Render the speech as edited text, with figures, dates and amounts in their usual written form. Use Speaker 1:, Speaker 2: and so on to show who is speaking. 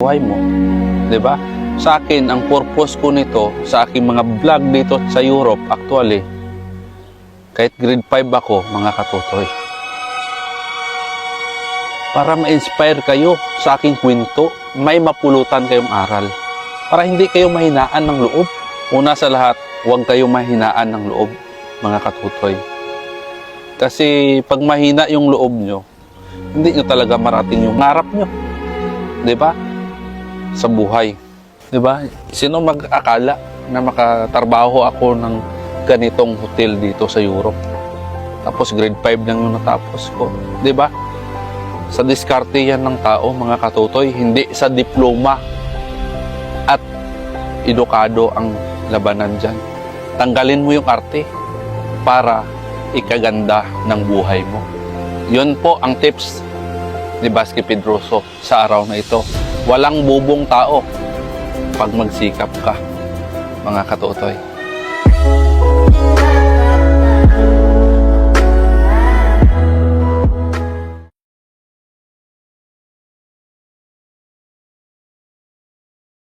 Speaker 1: buhay mo. 'Di ba? Sa akin, ang purpose ko nito, sa aking mga vlog dito sa Europe, actually, kahit grade 5 ako, mga katutoy, para ma-inspire kayo sa aking kwento, may mapulutan kayong aral. Para hindi kayo mahinaan ng loob. Una sa lahat, huwag kayo mahinaan ng loob, mga katutoy. Kasi pag mahina yung loob nyo, hindi nyo talaga marating yung ngarap nyo. 'Di ba? Sa buhay. 'Di ba? Sino mag-akala na makatrabaho ako ng ganitong hotel dito sa Europe? Tapos grade 5 lang yung natapos ko. 'Di ba? Sa diskarte yan ng tao, mga katutoy, hindi sa diploma at edukado ang labanan dyan. Tanggalin mo yung arte para ikaganda ng buhay mo. Yun po ang tips ni Baski Pedroso sa araw na ito. Walang bubong tao pag magsikap ka, mga katutoy.